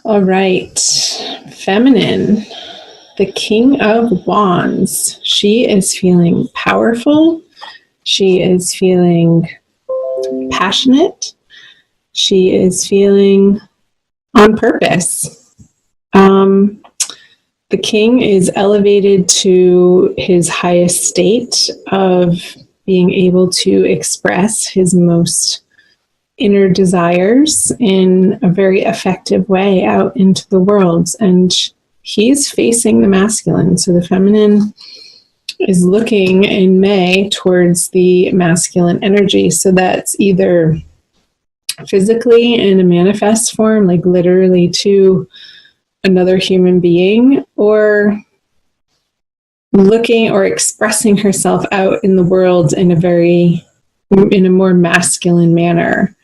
All right. Feminine, the King of Wands. She is feeling powerful. She is feeling passionate. She is feeling on purpose. The king is elevated to his highest state of being able to express his most inner desires in a very effective way out into the world. And he's facing the masculine. So the feminine is looking in May towards the masculine energy. So that's either physically in a manifest form, like literally to another human being, or looking or expressing herself out in the world in a more masculine manner,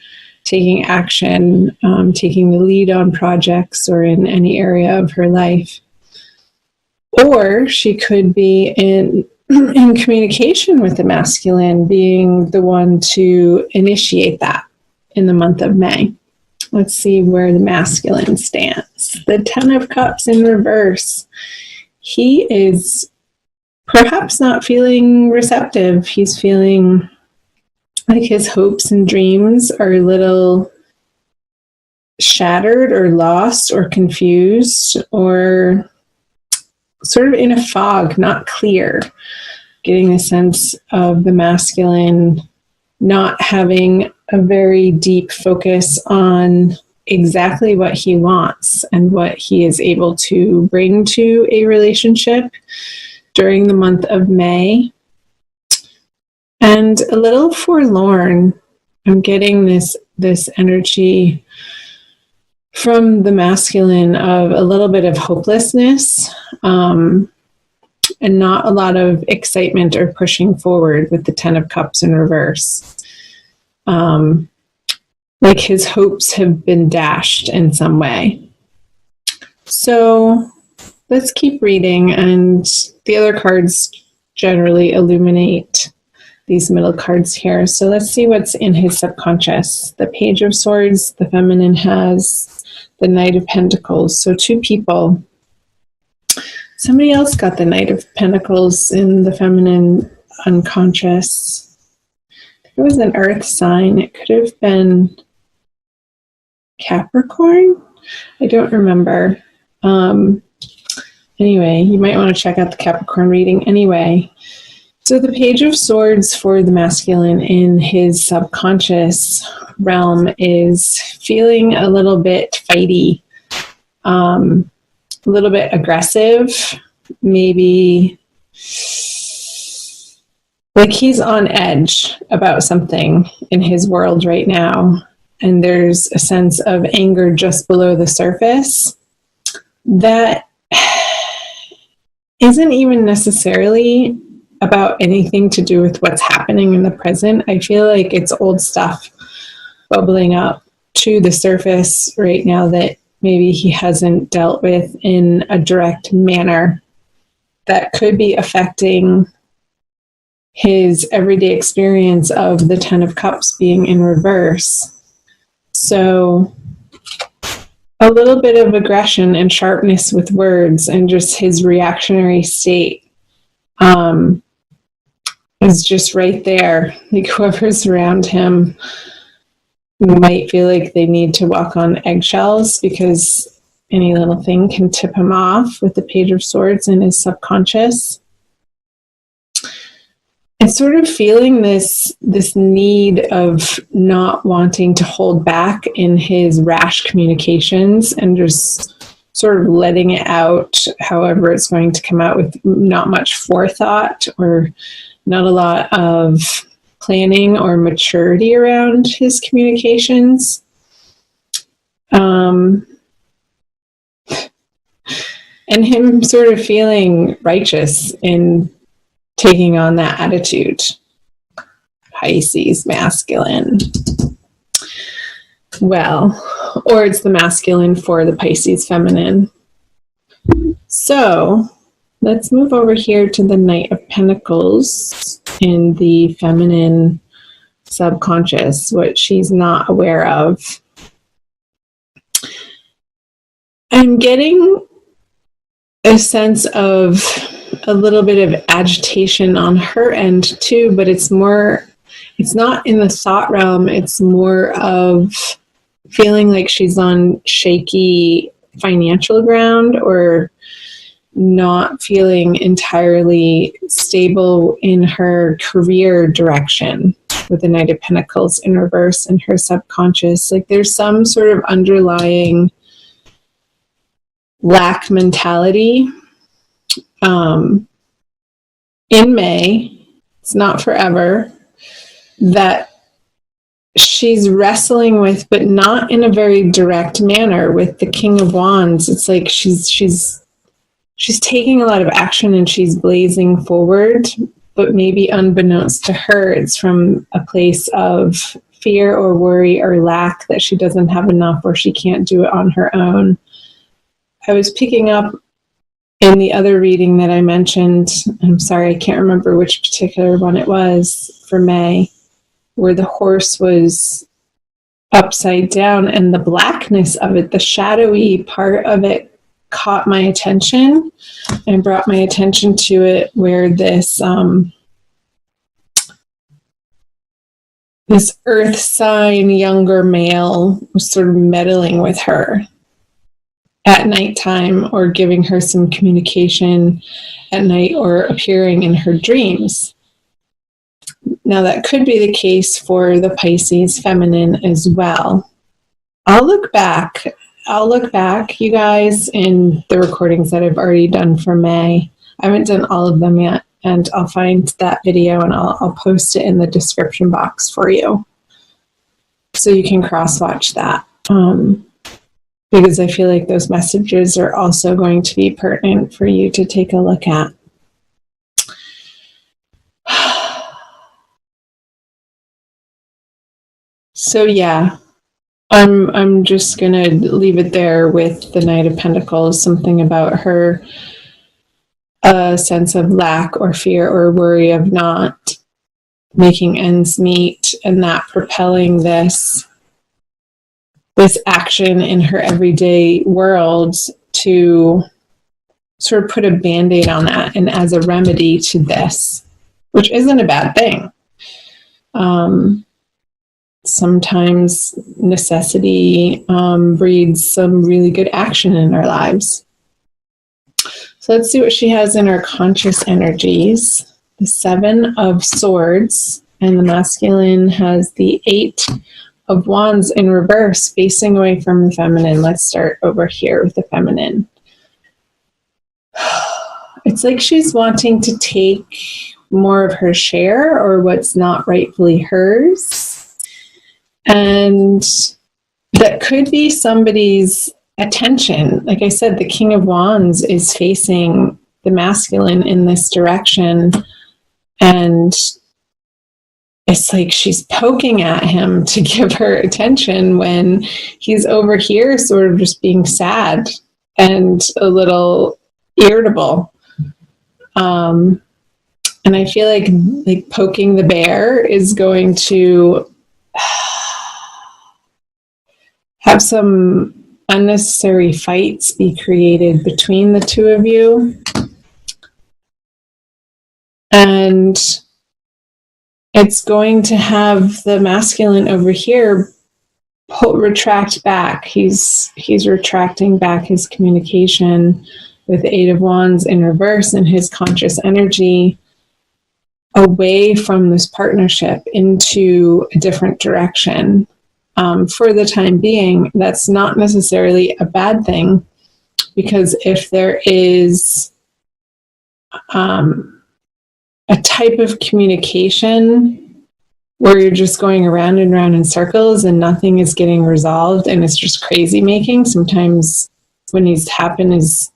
taking action, taking the lead on projects or in any area of her life. Or she could be in communication with the masculine, being the one to initiate that in the month of May. Let's see where the masculine stands. The Ten of Cups in reverse. He is perhaps not feeling receptive. He's feeling like his hopes and dreams are a little shattered or lost or confused or sort of in a fog, not clear. Getting a sense of the masculine not having a very deep focus on exactly what he wants and what he is able to bring to a relationship during the month of May. And a little forlorn. I'm getting this energy from the masculine of a little bit of hopelessness, and not a lot of excitement or pushing forward with the Ten of Cups in reverse. Like his hopes have been dashed in some way. So let's keep reading, and the other cards generally illuminate these middle cards here. So let's see what's in his subconscious. The Page of Swords, the feminine has the Knight of Pentacles. So two people. Somebody else got the Knight of Pentacles in the feminine unconscious. It was an earth sign. It could have been Capricorn. I don't remember. Anyway, you might want to check out the Capricorn reading anyway. So the Page of Swords for the masculine in his subconscious realm is feeling a little bit fighty, a little bit aggressive, maybe like he's on edge about something in his world right now. And there's a sense of anger just below the surface that isn't even necessarily about anything to do with what's happening in the present. I feel like it's old stuff bubbling up to the surface right now that maybe he hasn't dealt with in a direct manner that could be affecting his everyday experience of the Ten of Cups being in reverse. So a little bit of aggression and sharpness with words and just his reactionary state is just right there. Like whoever's around him might feel like they need to walk on eggshells because any little thing can tip him off with the Page of Swords in his subconscious. And sort of feeling this need of not wanting to hold back in his rash communications and just sort of letting it out however it's going to come out, with not much forethought or not a lot of planning or maturity around his communications. And him sort of feeling righteous in taking on that attitude. Pisces masculine. Well, or it's the masculine for the Pisces feminine. So let's move over here to the Knight of Pentacles in the feminine subconscious, what she's not aware of. I'm getting a sense of a little bit of agitation on her end too, but it's not in the thought realm. It's more of feeling like she's on shaky financial ground, or not feeling entirely stable in her career direction, with the Knight of Pentacles in reverse in her subconscious. Like there's some sort of underlying lack mentality in May, it's not forever, that she's wrestling with, but not in a very direct manner. With the King of Wands, it's like she's taking a lot of action and she's blazing forward, but maybe unbeknownst to her, it's from a place of fear or worry or lack, that she doesn't have enough or she can't do it on her own. I was picking up in the other reading that I mentioned, I'm sorry, I can't remember which particular one it was for May, where the horse was upside down and the blackness of it, the shadowy part of it, caught my attention and brought my attention to it, where this earth sign younger male was sort of meddling with her at nighttime, or giving her some communication at night, or appearing in her dreams. Now that could be the case for the Pisces feminine as well. I'll look back, you guys, in the recordings that I've already done for May. I haven't done all of them yet, and I'll find that video and I'll post it in the description box for you, so you can cross-watch that. Because I feel like those messages are also going to be pertinent for you to take a look at. So yeah, I'm just gonna leave it there with the Knight of Pentacles. Something about her, a sense of lack or fear or worry of not making ends meet, and that propelling this action in her everyday world to sort of put a Band-Aid on that, and as a remedy to this, which isn't a bad thing. Sometimes necessity breeds some really good action in our lives. So let's see what she has in her conscious energies. The 7 of Swords, and the masculine has the 8 of Wands in reverse, facing away from the feminine. Let's start over here with the feminine. It's like she's wanting to take more of her share, or what's not rightfully hers. And that could be somebody's attention. Like I said, the King of Wands is facing the masculine in this direction, and it's like she's poking at him to give her attention when he's over here sort of just being sad and a little irritable. And I feel like poking the bear is going to have some unnecessary fights be created between the two of you. And it's going to have the masculine over here retract back. He's retracting back his communication with the 8 of Wands in reverse, and his conscious energy away from this partnership into a different direction. For the time being, that's not necessarily a bad thing, because if there is a type of communication where you're just going around and around in circles and nothing is getting resolved and it's just crazy making, sometimes what needs to happen is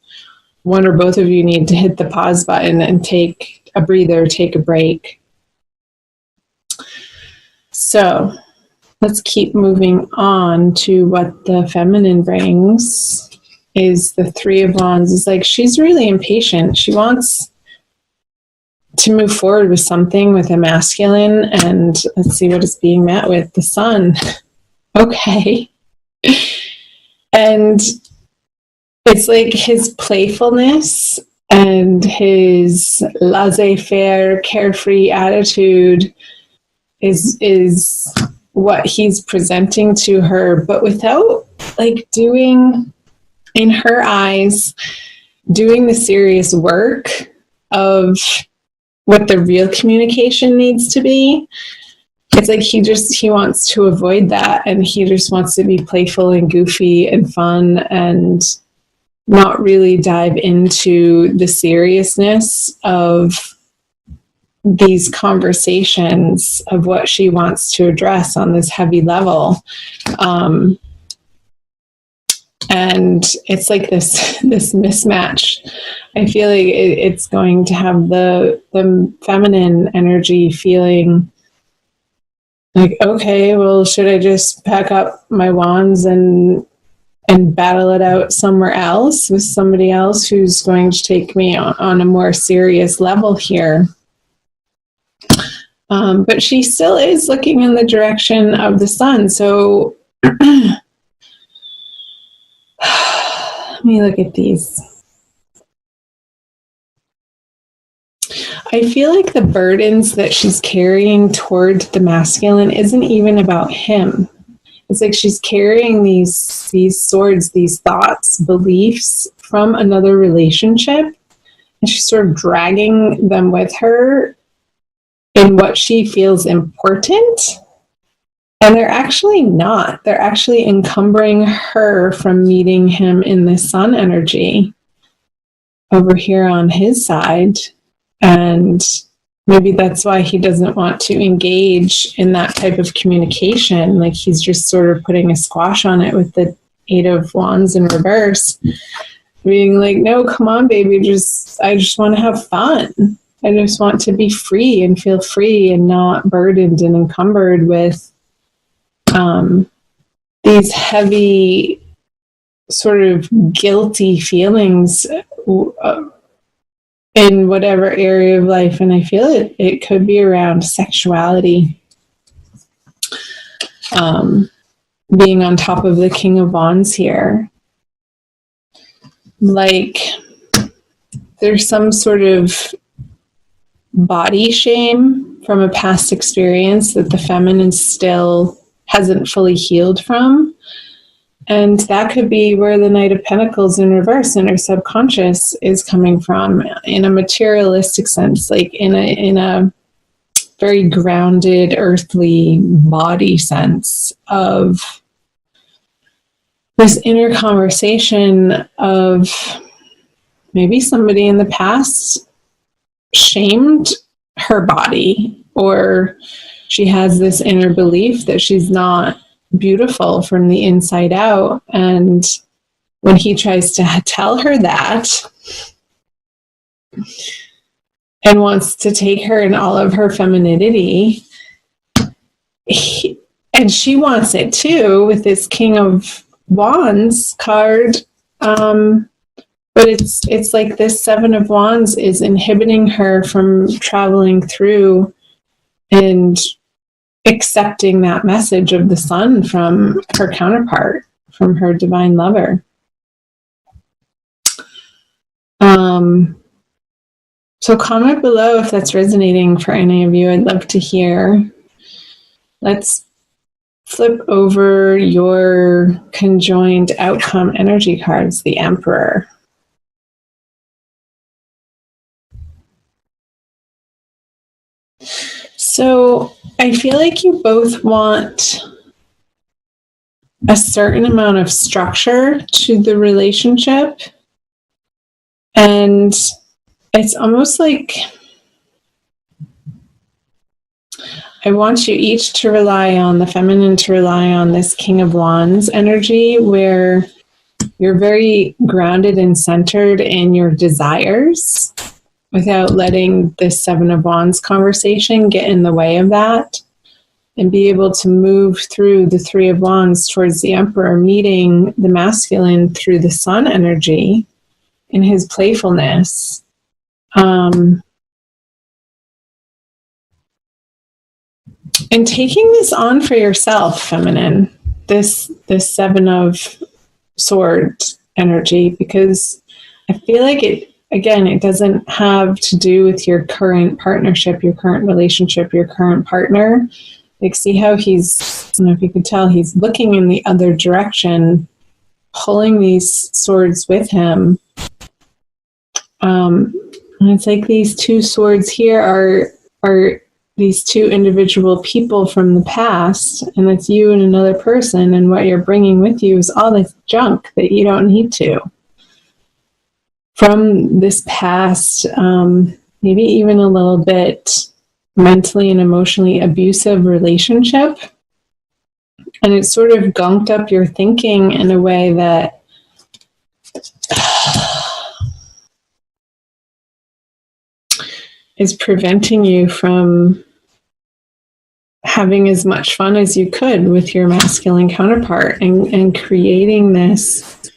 one or both of you need to hit the pause button and take a breather, take a break. So let's keep moving on to what the feminine brings. Is the 3 of Wands. Is like she's really impatient. She wants to move forward with something with a masculine, and let's see what is being met with. The Sun. Okay. And it's like his playfulness and his laissez-faire, carefree attitude is what he's presenting to her, but without like doing, in her eyes, doing the serious work of what the real communication needs to be. It's like he wants to avoid that, and he just wants to be playful and goofy and fun and not really dive into the seriousness of these conversations of what she wants to address on this heavy level. And it's like this mismatch. I feel like it's going to have the feminine energy feeling like, okay, well, should I just pack up my wands and battle it out somewhere else with somebody else who's going to take me on a more serious level here? But she still is looking in the direction of the sun. So let me look at these. I feel like the burdens that she's carrying toward the masculine isn't even about him. It's like she's carrying these swords, these thoughts, beliefs from another relationship, and she's sort of dragging them with her in what she feels important. And they're actually not. They're actually encumbering her from meeting him in the sun energy over here on his side. And maybe that's why he doesn't want to engage in that type of communication. Like he's just sort of putting a squash on it with the 8 of Wands in reverse, being like, no, come on, baby. I just want to have fun. I just want to be free and feel free and not burdened and encumbered with these heavy sort of guilty feelings in whatever area of life. And I feel it could be around sexuality. Being on top of the King of Wands here. Like there's some sort of body shame from a past experience that the feminine still hasn't fully healed from. And that could be where the Knight of Pentacles in reverse in her subconscious is coming from, in a materialistic sense, like in a very grounded, earthly body sense of this inner conversation of maybe somebody in the past shamed her body, or she has this inner belief that she's not beautiful from the inside out. And when he tries to tell her that and wants to take her in all of her femininity, and she wants it too with this King of Wands card, but it's like this 7 of Wands is inhibiting her from traveling through and accepting that message of the sun from her counterpart, from her divine lover. So comment below if that's resonating for any of you. I'd love to hear. Let's flip over your conjoined outcome energy cards, the Emperor. So I feel like you both want a certain amount of structure to the relationship. And it's almost like I want you each to rely on the feminine, to rely on this King of Wands energy, where you're very grounded and centered in your desires without letting this 7 of Wands conversation get in the way of that, and be able to move through the 3 of Wands towards the Emperor, meeting the masculine through the sun energy in his playfulness. And taking this on for yourself, feminine, this 7 of Swords energy, because I feel like it doesn't have to do with your current partnership, your current relationship, your current partner. Like, see how he's, I don't know if you can tell, he's looking in the other direction, pulling these swords with him. And it's like these two swords here are these two individual people from the past, and it's you and another person, and what you're bringing with you is all this junk that you don't need to. From this past, maybe even a little bit mentally and emotionally abusive relationship. And it sort of gunked up your thinking in a way that is preventing you from having as much fun as you could with your masculine counterpart, and creating this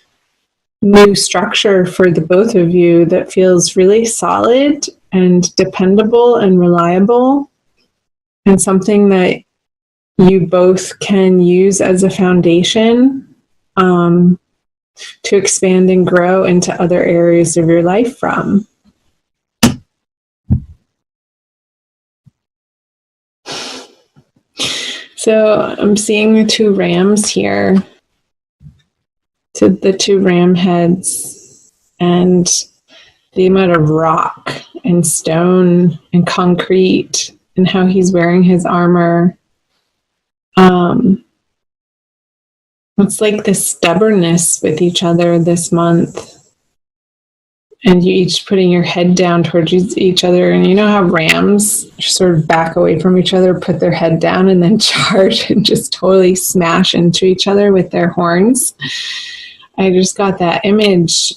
new structure for the both of you that feels really solid and dependable and reliable, and something that you both can use as a foundation to expand and grow into other areas of your life from. So I'm seeing the two rams here, to the two ram heads, and the amount of rock and stone and concrete, and how he's wearing his armor. It's like this stubbornness with each other this month, and you each putting your head down towards each other. And you know how rams sort of back away from each other, put their head down, and then charge and just totally smash into each other with their horns. I just got that image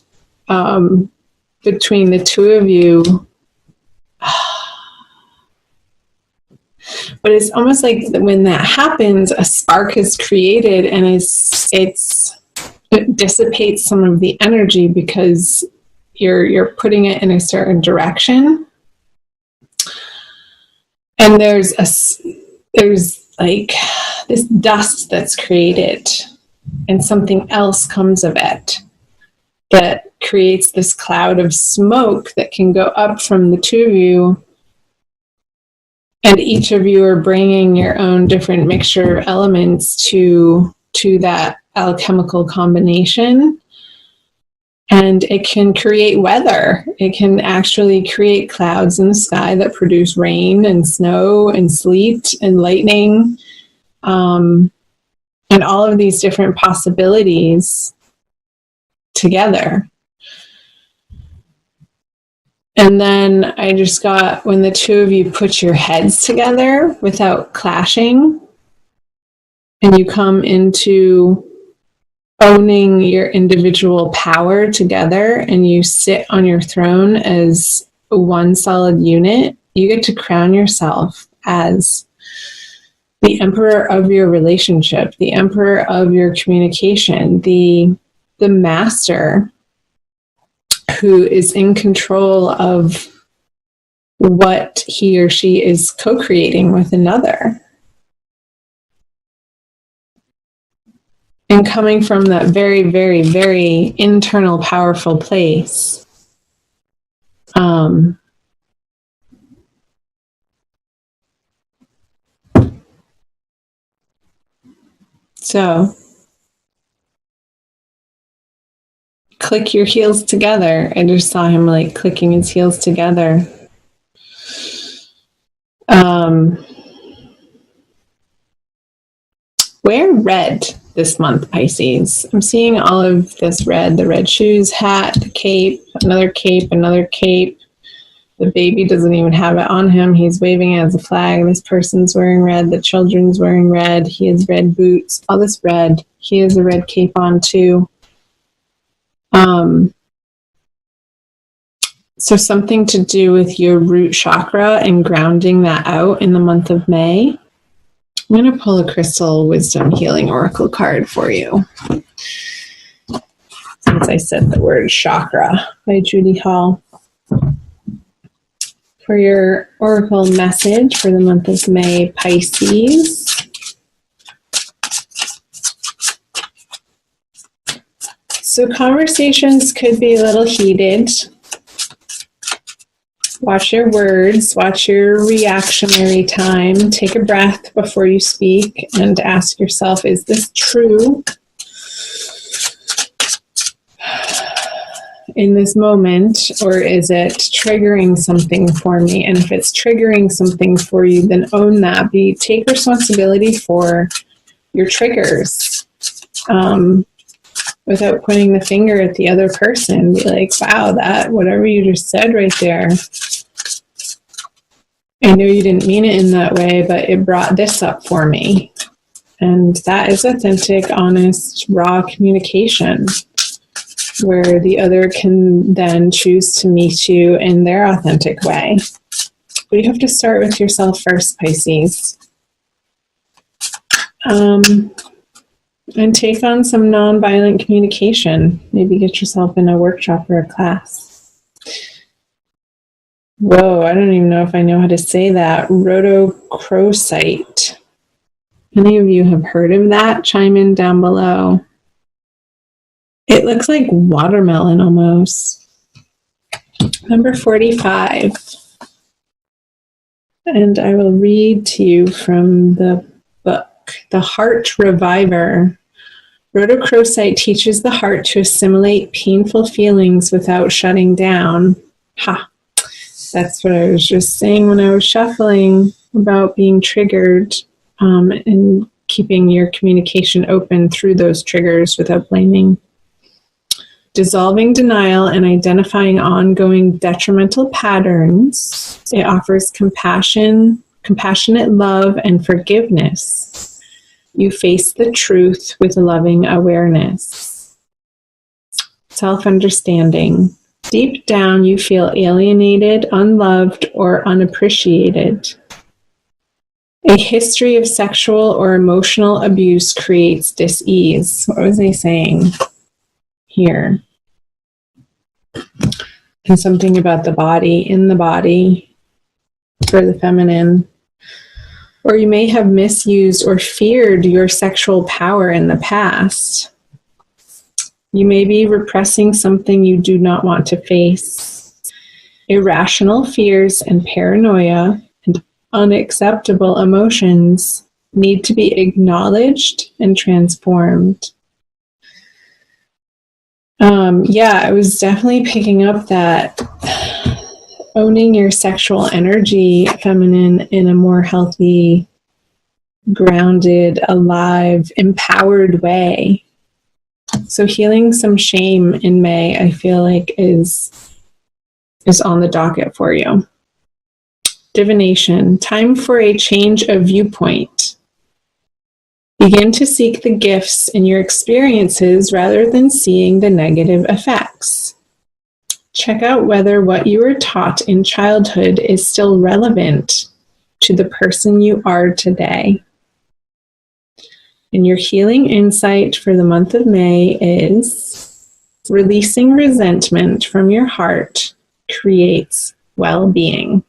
between the two of you. But it's almost like when that happens, a spark is created, and it dissipates some of the energy because you're putting it in a certain direction. And there's like this dust that's created, and something else comes of it that creates this cloud of smoke that can go up from the two of you. And each of you are bringing your own different mixture of elements to that alchemical combination. And it can create weather. It can actually create clouds in the sky that produce rain and snow and sleet and lightning, and all of these different possibilities together. And then I just got, when the two of you put your heads together without clashing, and you come into owning your individual power together, and you sit on your throne as one solid unit, you get to crown yourself as the emperor of your relationship, the emperor of your communication, the master who is in control of what he or she is co-creating with another. And coming from that very, very, very internal, powerful place. So click your heels together. I just saw him like clicking his heels together. Wear red this month, Pisces. I'm seeing all of this red, the red shoes, hat, the cape, another cape, another cape. The baby doesn't even have it on him. He's waving it as a flag. This person's wearing red. The children's wearing red. He has red boots. All this red. He has a red cape on too. So something to do with your root chakra and grounding that out in the month of May. I'm going to pull a Crystal Wisdom Healing Oracle card for you, since I said the word chakra, by Judy Hall. For your Oracle message for the month of May, Pisces. So conversations could be a little heated. Watch your words, watch your reactionary time. Take a breath before you speak and ask yourself, is this true in this moment, or is it triggering something for me? And if it's triggering something for you, then own that. Take responsibility for your triggers. Without pointing the finger at the other person. Be like, wow, that, whatever you just said right there, I know you didn't mean it in that way, but it brought this up for me. And that is authentic, honest, raw communication, where the other can then choose to meet you in their authentic way. But you have to start with yourself first, Pisces. And take on some nonviolent communication. Maybe get yourself in a workshop or a class. Whoa, I don't even know if I know how to say that. Rhodochrosite. Any of you have heard of that? Chime in down below. It looks like watermelon almost. Number 45. And I will read to you from the book, The Heart Reviver. Rhodochrosite teaches the heart to assimilate painful feelings without shutting down. Ha! That's what I was just saying when I was shuffling about being triggered, and keeping your communication open through those triggers without blaming. Dissolving denial and identifying ongoing detrimental patterns. It offers compassion, compassionate love, and forgiveness. You face the truth with loving awareness. Self-understanding. Deep down, you feel alienated, unloved, or unappreciated. A history of sexual or emotional abuse creates dis-ease. What was I saying here? And something about the body, in the body, for the feminine. Or you may have misused or feared your sexual power in the past. You may be repressing something you do not want to face. Irrational fears and paranoia and unacceptable emotions need to be acknowledged and transformed. I was definitely picking up that owning your sexual energy, feminine, in a more healthy, grounded, alive, empowered way. So healing some shame in May, I feel like is on the docket for you. Divination, time for a change of viewpoint. Begin to seek the gifts in your experiences rather than seeing the negative effects. Check out whether what you were taught in childhood is still relevant to the person you are today. And your healing insight for the month of May is releasing resentment from your heart creates well-being.